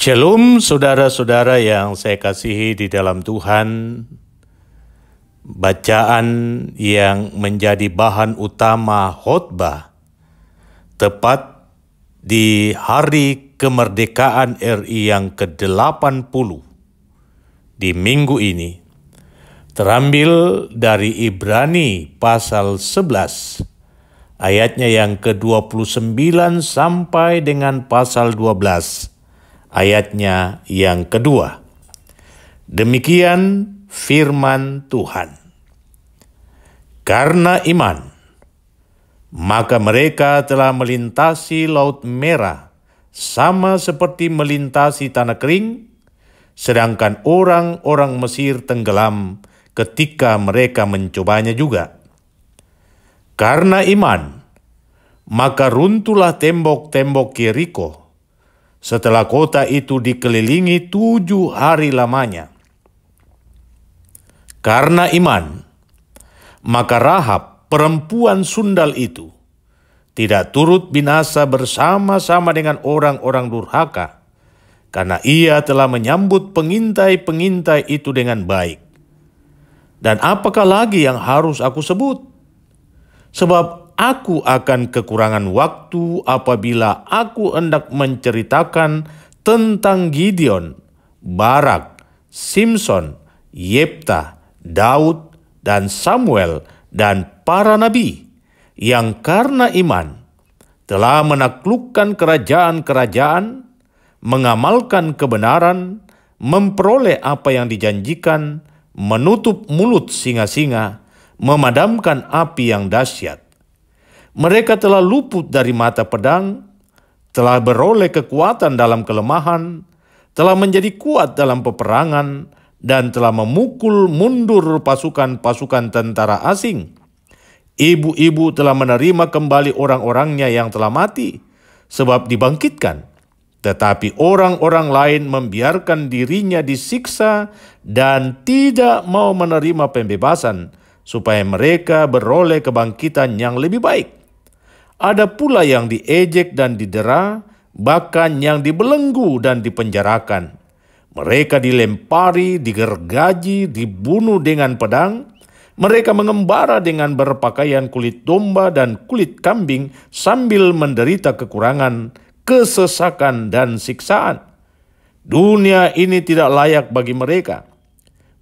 Shalom saudara-saudara yang saya kasihi di dalam Tuhan. Bacaan yang menjadi bahan utama khotbah tepat di hari kemerdekaan RI yang ke-80 di minggu ini terambil dari Ibrani pasal 11 ayatnya yang ke-29 sampai dengan pasal 12 ayatnya yang kedua. Demikian firman Tuhan. Karena iman, maka mereka telah melintasi Laut Merah sama seperti melintasi tanah kering, sedangkan orang-orang Mesir tenggelam ketika mereka mencobanya juga. Karena iman, maka runtuhlah tembok-tembok Yerikho setelah kota itu dikelilingi 7 hari lamanya. Karena iman, maka Rahab, perempuan sundal itu, tidak turut binasa bersama-sama dengan orang-orang durhaka, karena ia telah menyambut pengintai-pengintai itu dengan baik. Dan apakah lagi yang harus aku sebut? Sebab aku akan kekurangan waktu apabila aku hendak menceritakan tentang Gideon, Barak, Simson, Yefta, Daud, dan Samuel, dan para nabi yang karena iman telah menaklukkan kerajaan-kerajaan, mengamalkan kebenaran, memperoleh apa yang dijanjikan, menutup mulut singa-singa, memadamkan api yang dahsyat. Mereka telah luput dari mata pedang, telah beroleh kekuatan dalam kelemahan, telah menjadi kuat dalam peperangan, dan telah memukul mundur pasukan-pasukan tentara asing. Ibu-ibu telah menerima kembali orang-orangnya yang telah mati, sebab dibangkitkan. Tetapi orang-orang lain membiarkan dirinya disiksa dan tidak mau menerima pembebasan, supaya mereka beroleh kebangkitan yang lebih baik. Ada pula yang diejek dan didera, bahkan yang dibelenggu dan dipenjarakan. Mereka dilempari, digergaji, dibunuh dengan pedang. Mereka mengembara dengan berpakaian kulit domba dan kulit kambing sambil menderita kekurangan, kesesakan, dan siksaan. Dunia ini tidak layak bagi mereka.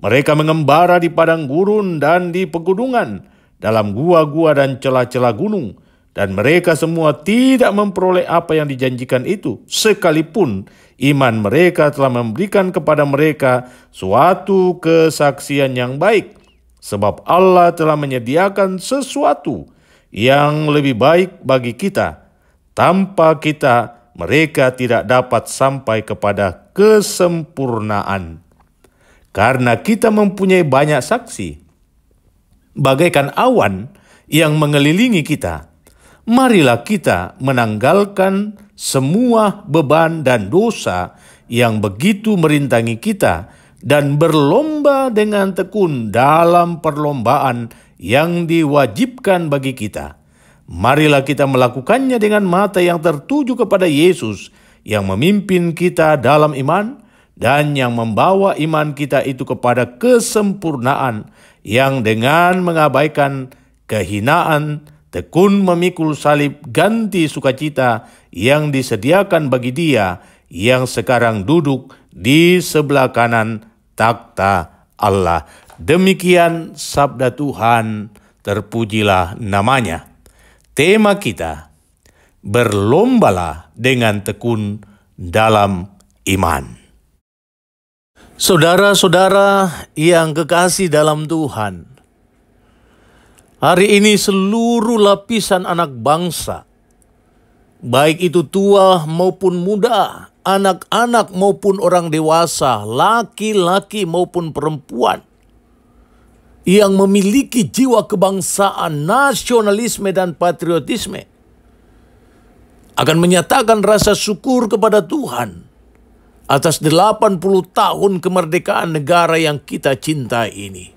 Mereka mengembara di padang gurun dan di pegunungan, dalam gua-gua dan celah-celah gunung, dan mereka semua tidak memperoleh apa yang dijanjikan itu, sekalipun iman mereka telah memberikan kepada mereka suatu kesaksian yang baik, sebab Allah telah menyediakan sesuatu yang lebih baik bagi kita. Tanpa kita, mereka tidak dapat sampai kepada kesempurnaan. Karena kita mempunyai banyak saksi, bagaikan awan yang mengelilingi kita, marilah kita menanggalkan semua beban dan dosa yang begitu merintangi kita dan berlomba dengan tekun dalam perlombaan yang diwajibkan bagi kita. Marilah kita melakukannya dengan mata yang tertuju kepada Yesus yang memimpin kita dalam iman, dan yang membawa iman kita itu kepada kesempurnaan, yang dengan mengabaikan kehinaan, tekun memikul salib ganti sukacita yang disediakan bagi Dia yang sekarang duduk di sebelah kanan takhta Allah. Demikian sabda Tuhan, terpujilah namanya. Tema kita, berlombalah dengan tekun dalam iman. Saudara-saudara yang kekasih dalam Tuhan, hari ini seluruh lapisan anak bangsa, baik itu tua maupun muda, anak-anak maupun orang dewasa, laki-laki maupun perempuan, yang memiliki jiwa kebangsaan, nasionalisme, dan patriotisme, akan menyatakan rasa syukur kepada Tuhan atas 80 tahun kemerdekaan negara yang kita cintai ini.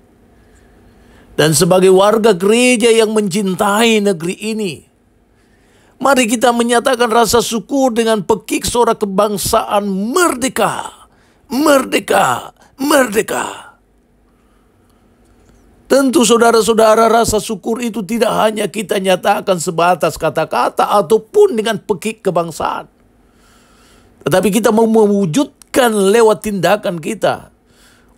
Dan sebagai warga gereja yang mencintai negeri ini, Mari kita menyatakan rasa syukur dengan pekik suara kebangsaan merdeka, merdeka, merdeka. Tentu saudara-saudara, rasa syukur itu tidak hanya kita nyatakan sebatas kata-kata ataupun dengan pekik kebangsaan. Tetapi kita mau mewujudkan lewat tindakan kita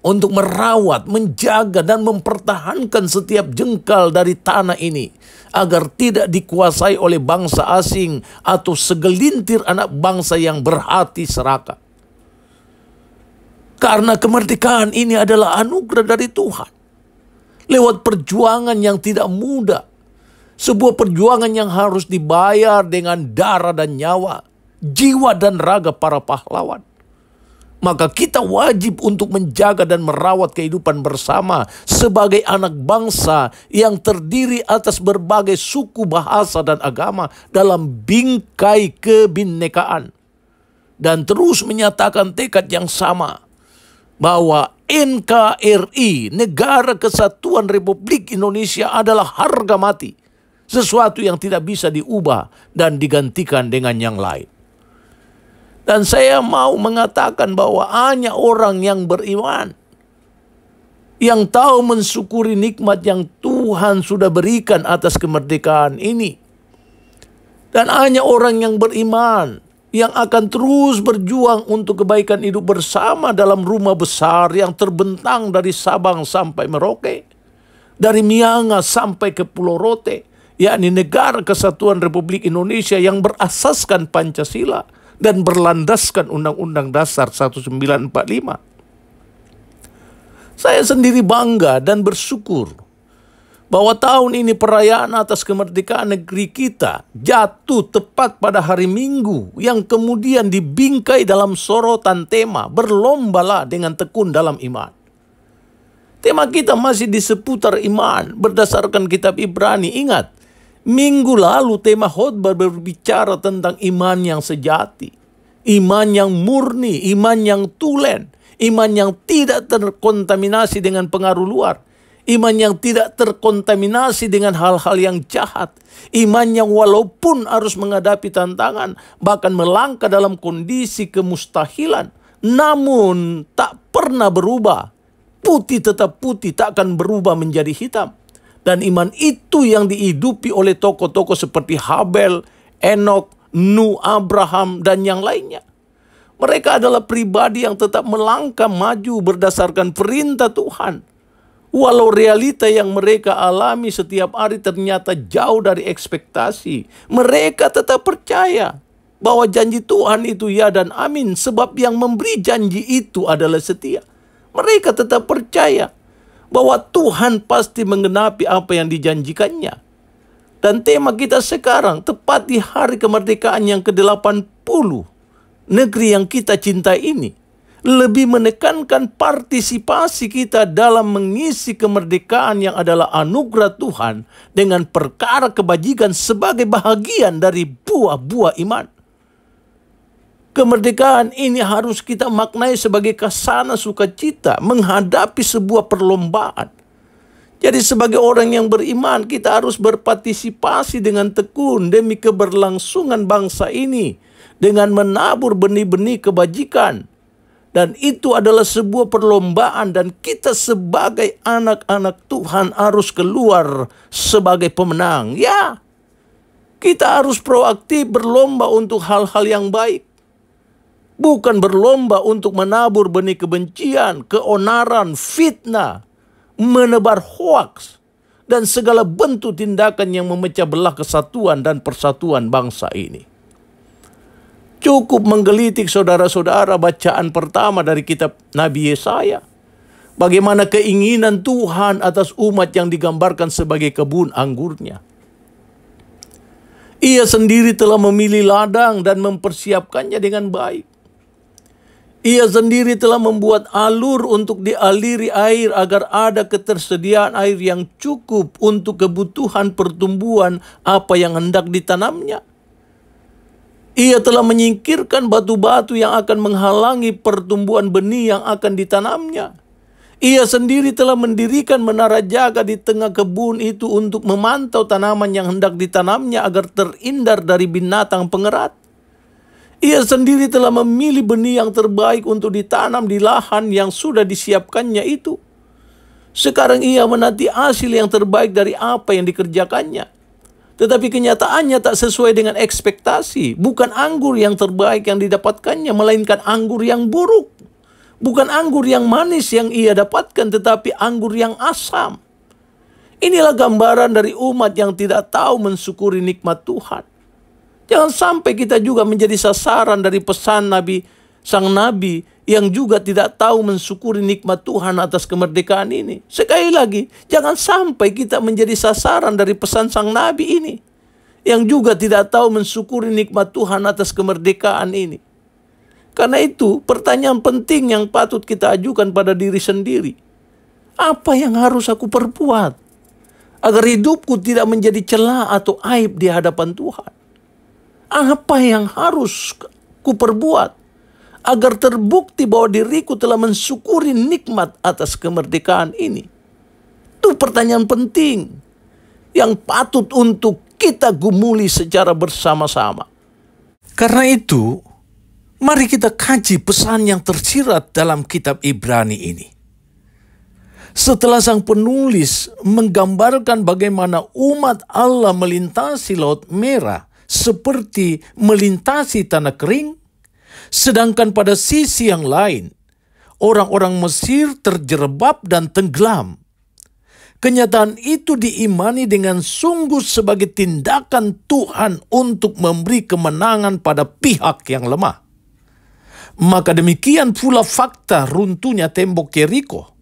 untuk merawat, menjaga, dan mempertahankan setiap jengkal dari tanah ini agar tidak dikuasai oleh bangsa asing atau segelintir anak bangsa yang berhati serakah. Karena kemerdekaan ini adalah anugerah dari Tuhan. Lewat perjuangan yang tidak mudah. Sebuah perjuangan yang harus dibayar dengan darah dan nyawa, jiwa dan raga para pahlawan. Maka kita wajib untuk menjaga dan merawat kehidupan bersama sebagai anak bangsa yang terdiri atas berbagai suku, bahasa, dan agama dalam bingkai kebinekaan. Dan terus menyatakan tekad yang sama bahwa NKRI, Negara Kesatuan Republik Indonesia, adalah harga mati. Sesuatu yang tidak bisa diubah dan digantikan dengan yang lain. Dan saya mau mengatakan bahwa hanya orang yang beriman, yang tahu mensyukuri nikmat yang Tuhan sudah berikan atas kemerdekaan ini. Dan hanya orang yang beriman yang akan terus berjuang untuk kebaikan hidup bersama dalam rumah besar yang terbentang dari Sabang sampai Merauke, dari Miangas sampai ke Pulau Rote, yakni Negara Kesatuan Republik Indonesia yang berasaskan Pancasila dan berlandaskan Undang-Undang Dasar 1945. Saya sendiri bangga dan bersyukur bahwa tahun ini perayaan atas kemerdekaan negeri kita jatuh tepat pada hari Minggu yang kemudian dibingkai dalam sorotan tema berlombalah dengan tekun dalam iman. Tema kita masih di seputar iman berdasarkan kitab Ibrani. Ingat, minggu lalu tema khotbah berbicara tentang iman yang sejati, iman yang murni, iman yang tulen, iman yang tidak terkontaminasi dengan pengaruh luar, iman yang tidak terkontaminasi dengan hal-hal yang jahat, iman yang walaupun harus menghadapi tantangan, bahkan melangkah dalam kondisi kemustahilan, namun tak pernah berubah. Putih tetap putih, tak akan berubah menjadi hitam. Dan iman itu yang dihidupi oleh tokoh-tokoh seperti Habel, Enok, Nuh, Abraham, dan yang lainnya. Mereka adalah pribadi yang tetap melangkah maju berdasarkan perintah Tuhan. Walau realita yang mereka alami setiap hari ternyata jauh dari ekspektasi, mereka tetap percaya bahwa janji Tuhan itu ya dan amin, sebab yang memberi janji itu adalah setia. Mereka tetap percaya bahwa Tuhan pasti menggenapi apa yang dijanjikannya. Dan tema kita sekarang tepat di hari kemerdekaan yang ke-80, negeri yang kita cintai ini, lebih menekankan partisipasi kita dalam mengisi kemerdekaan yang adalah anugerah Tuhan dengan perkara kebajikan sebagai bahagian dari buah-buah iman. Kemerdekaan ini harus kita maknai sebagai khasana sukacita menghadapi sebuah perlombaan. Jadi sebagai orang yang beriman, kita harus berpartisipasi dengan tekun demi keberlangsungan bangsa ini dengan menabur benih-benih kebajikan. Dan itu adalah sebuah perlombaan dan kita sebagai anak-anak Tuhan harus keluar sebagai pemenang. Ya, kita harus proaktif berlomba untuk hal-hal yang baik. Bukan berlomba untuk menabur benih kebencian, keonaran, fitnah, menebar hoaks, dan segala bentuk tindakan yang memecah belah kesatuan dan persatuan bangsa ini. Cukup menggelitik saudara-saudara bacaan pertama dari kitab Nabi Yesaya. Bagaimana keinginan Tuhan atas umat yang digambarkan sebagai kebun anggurnya. Ia sendiri telah memilih ladang dan mempersiapkannya dengan baik. Ia sendiri telah membuat alur untuk dialiri air agar ada ketersediaan air yang cukup untuk kebutuhan pertumbuhan apa yang hendak ditanamnya. Ia telah menyingkirkan batu-batu yang akan menghalangi pertumbuhan benih yang akan ditanamnya. Ia sendiri telah mendirikan menara jaga di tengah kebun itu untuk memantau tanaman yang hendak ditanamnya agar terhindar dari binatang pengerat. Ia sendiri telah memilih benih yang terbaik untuk ditanam di lahan yang sudah disiapkannya itu. Sekarang ia menanti hasil yang terbaik dari apa yang dikerjakannya. Tetapi kenyataannya tak sesuai dengan ekspektasi. Bukan anggur yang terbaik yang didapatkannya, melainkan anggur yang buruk. Bukan anggur yang manis yang ia dapatkan, tetapi anggur yang asam. Inilah gambaran dari umat yang tidak tahu mensyukuri nikmat Tuhan. Jangan sampai kita juga menjadi sasaran dari pesan sang nabi yang juga tidak tahu mensyukuri nikmat Tuhan atas kemerdekaan ini. Sekali lagi, jangan sampai kita menjadi sasaran dari pesan sang nabi ini yang juga tidak tahu mensyukuri nikmat Tuhan atas kemerdekaan ini. Karena itu, pertanyaan penting yang patut kita ajukan pada diri sendiri. Apa yang harus aku perbuat agar hidupku tidak menjadi celah atau aib di hadapan Tuhan? Apa yang harus kuperbuat agar terbukti bahwa diriku telah mensyukuri nikmat atas kemerdekaan ini? Itu pertanyaan penting yang patut untuk kita gumuli secara bersama-sama. Karena itu, mari kita kaji pesan yang tersirat dalam kitab Ibrani ini. Setelah sang penulis menggambarkan bagaimana umat Allah melintasi Laut Merah seperti melintasi tanah kering, sedangkan pada sisi yang lain, orang-orang Mesir terjerembab dan tenggelam. Kenyataan itu diimani dengan sungguh sebagai tindakan Tuhan untuk memberi kemenangan pada pihak yang lemah. Maka demikian pula fakta runtuhnya tembok Yeriko.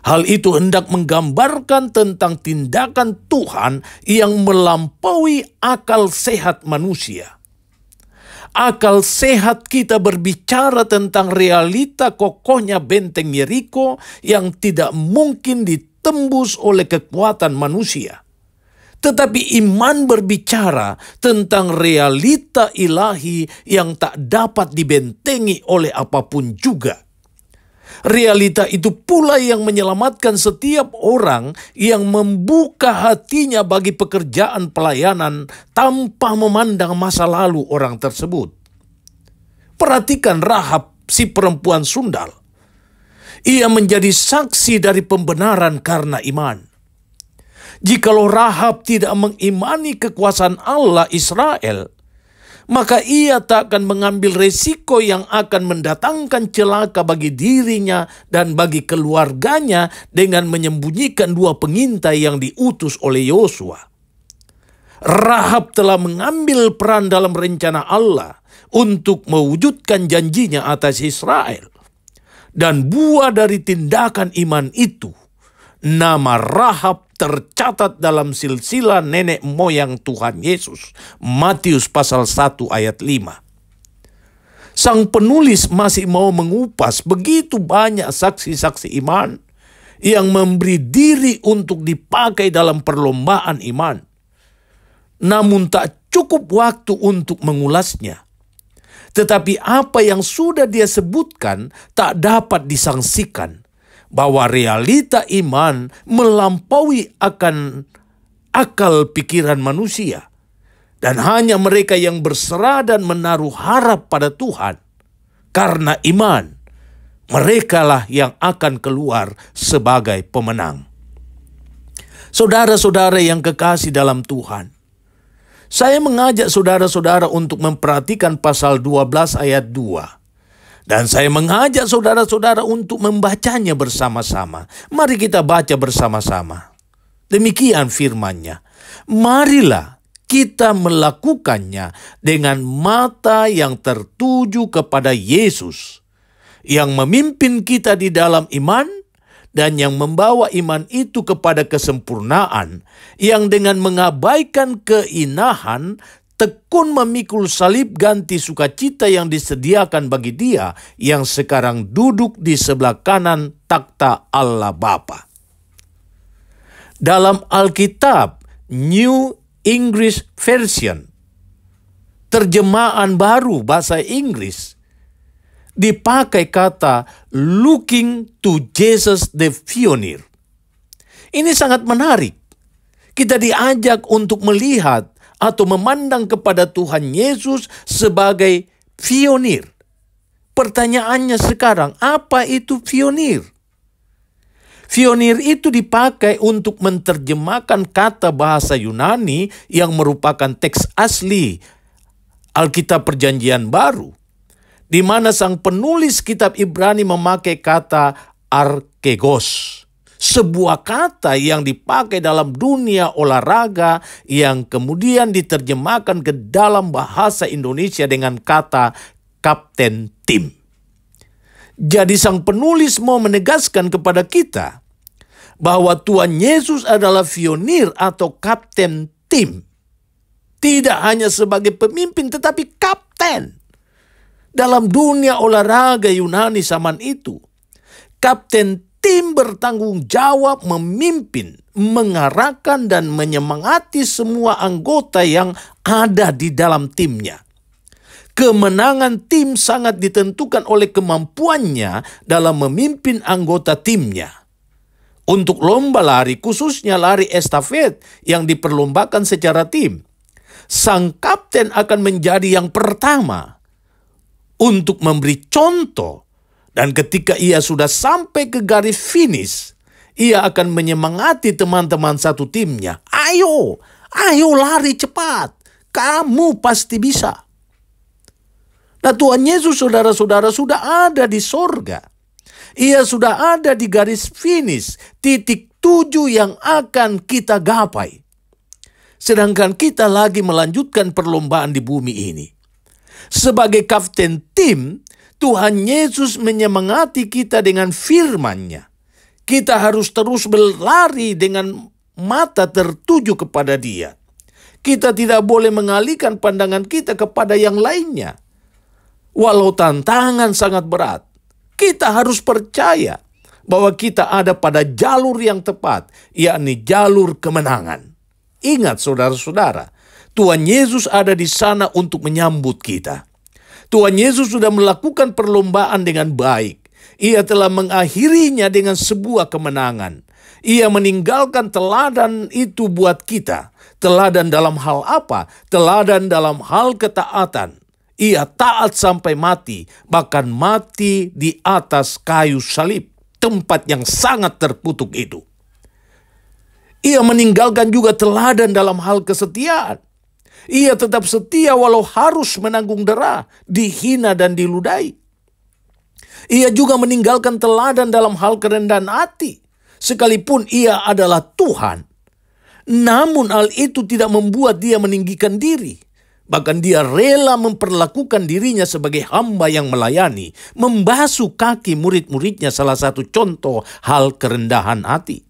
Hal itu hendak menggambarkan tentang tindakan Tuhan yang melampaui akal sehat manusia. Akal sehat kita berbicara tentang realita kokohnya benteng Yeriko yang tidak mungkin ditembus oleh kekuatan manusia. Tetapi iman berbicara tentang realita ilahi yang tak dapat dibentengi oleh apapun juga. Realita itu pula yang menyelamatkan setiap orang yang membuka hatinya bagi pekerjaan pelayanan tanpa memandang masa lalu orang tersebut. Perhatikan Rahab, si perempuan sundal. Ia menjadi saksi dari pembenaran karena iman. Jikalau Rahab tidak mengimani kekuasaan Allah Israel, maka ia tak akan mengambil resiko yang akan mendatangkan celaka bagi dirinya dan bagi keluarganya dengan menyembunyikan dua pengintai yang diutus oleh Yosua. Rahab telah mengambil peran dalam rencana Allah untuk mewujudkan janjinya atas Israel. Dan buah dari tindakan iman itu, nama Rahab tercatat dalam silsilah nenek moyang Tuhan Yesus. Matius pasal 1 ayat 5. Sang penulis masih mau mengupas begitu banyak saksi-saksi iman yang memberi diri untuk dipakai dalam perlombaan iman. Namun tak cukup waktu untuk mengulasnya. Tetapi apa yang sudah dia sebutkan tak dapat disangsikan. Bahwa realita iman melampaui akan akal pikiran manusia. Dan hanya mereka yang berserah dan menaruh harap pada Tuhan. Karena iman, merekalah yang akan keluar sebagai pemenang. Saudara-saudara yang kekasih dalam Tuhan, saya mengajak saudara-saudara untuk memperhatikan pasal 12 ayat 2. Dan saya mengajak saudara-saudara untuk membacanya bersama-sama. Mari kita baca bersama-sama. Demikian firman-Nya. Marilah kita melakukannya dengan mata yang tertuju kepada Yesus, yang memimpin kita di dalam iman dan yang membawa iman itu kepada kesempurnaan, yang dengan mengabaikan keinahan tekun memikul salib ganti sukacita yang disediakan bagi Dia yang sekarang duduk di sebelah kanan takhta Allah Bapa. Dalam Alkitab New English Version, terjemahan baru bahasa Inggris, dipakai kata looking to Jesus the pioneer. Ini sangat menarik. Kita diajak untuk melihat atau memandang kepada Tuhan Yesus sebagai pionir. Pertanyaannya sekarang, apa itu pionir? Pionir itu dipakai untuk menerjemahkan kata bahasa Yunani yang merupakan teks asli Alkitab Perjanjian Baru, di mana sang penulis kitab Ibrani memakai kata archegos, sebuah kata yang dipakai dalam dunia olahraga yang kemudian diterjemahkan ke dalam bahasa Indonesia dengan kata kapten tim. Jadi sang penulis mau menegaskan kepada kita bahwa Tuhan Yesus adalah pionir atau kapten tim. Tidak hanya sebagai pemimpin tetapi kapten. Dalam dunia olahraga Yunani zaman itu, kapten tim bertanggung jawab memimpin, mengarahkan dan menyemangati semua anggota yang ada di dalam timnya. Kemenangan tim sangat ditentukan oleh kemampuannya dalam memimpin anggota timnya. Untuk lomba lari, khususnya lari estafet yang diperlombakan secara tim, sang kapten akan menjadi yang pertama untuk memberi contoh. Dan ketika ia sudah sampai ke garis finish, ia akan menyemangati teman-teman satu timnya. Ayo lari cepat, kamu pasti bisa. Nah, Tuhan Yesus, saudara-saudara, sudah ada di sorga. Ia sudah ada di garis finish, titik tuju yang akan kita gapai. Sedangkan kita lagi melanjutkan perlombaan di bumi ini. Sebagai kapten tim, Tuhan Yesus menyemangati kita dengan firman-Nya. Kita harus terus berlari dengan mata tertuju kepada Dia. Kita tidak boleh mengalihkan pandangan kita kepada yang lainnya. Walau tantangan sangat berat, kita harus percaya bahwa kita ada pada jalur yang tepat, yakni jalur kemenangan. Ingat saudara-saudara, Tuhan Yesus ada di sana untuk menyambut kita. Tuhan Yesus sudah melakukan perlombaan dengan baik. Ia telah mengakhirinya dengan sebuah kemenangan. Ia meninggalkan teladan itu buat kita. Teladan dalam hal apa? Teladan dalam hal ketaatan. Ia taat sampai mati, bahkan mati di atas kayu salib, tempat yang sangat terkutuk itu. Ia meninggalkan juga teladan dalam hal kesetiaan. Ia tetap setia walau harus menanggung dera, dihina dan diludahi. Ia juga meninggalkan teladan dalam hal kerendahan hati, sekalipun ia adalah Tuhan. Namun hal itu tidak membuat dia meninggikan diri. Bahkan dia rela memperlakukan dirinya sebagai hamba yang melayani, membasuh kaki murid-muridnya, salah satu contoh hal kerendahan hati.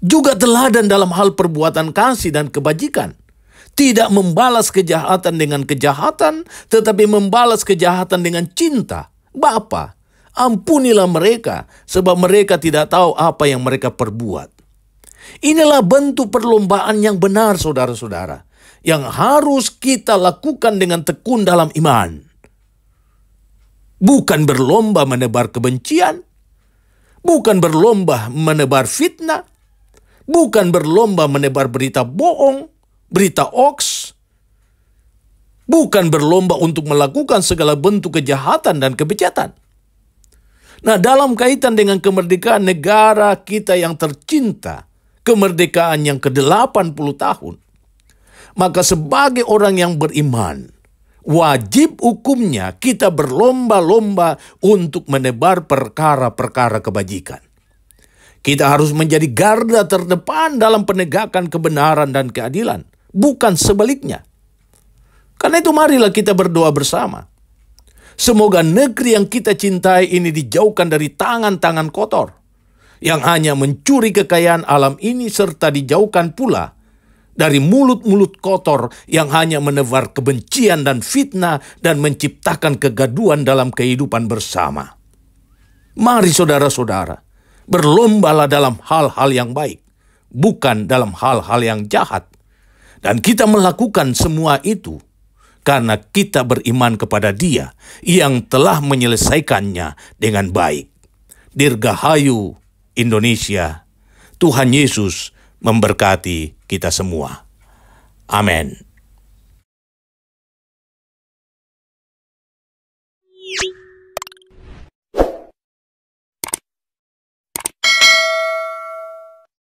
Juga teladan dalam hal perbuatan kasih dan kebajikan. Tidak membalas kejahatan dengan kejahatan, tetapi membalas kejahatan dengan cinta. Bapa, ampunilah mereka, sebab mereka tidak tahu apa yang mereka perbuat. Inilah bentuk perlombaan yang benar, saudara-saudara, yang harus kita lakukan dengan tekun dalam iman. Bukan berlomba menebar kebencian, bukan berlomba menebar fitnah, bukan berlomba menebar berita bohong, berita hoax, bukan berlomba untuk melakukan segala bentuk kejahatan dan kebejatan. Nah, dalam kaitan dengan kemerdekaan negara kita yang tercinta, kemerdekaan yang ke-80 tahun, maka sebagai orang yang beriman, wajib hukumnya kita berlomba-lomba untuk menebar perkara-perkara kebajikan. Kita harus menjadi garda terdepan dalam penegakan kebenaran dan keadilan, bukan sebaliknya. Karena itu marilah kita berdoa bersama. Semoga negeri yang kita cintai ini dijauhkan dari tangan-tangan kotor yang hanya mencuri kekayaan alam ini, serta dijauhkan pula dari mulut-mulut kotor yang hanya menebar kebencian dan fitnah dan menciptakan kegaduhan dalam kehidupan bersama. Mari saudara-saudara, berlombalah dalam hal-hal yang baik, bukan dalam hal-hal yang jahat. Dan kita melakukan semua itu karena kita beriman kepada Dia yang telah menyelesaikannya dengan baik. Dirgahayu Indonesia. Tuhan Yesus memberkati kita semua. Amin.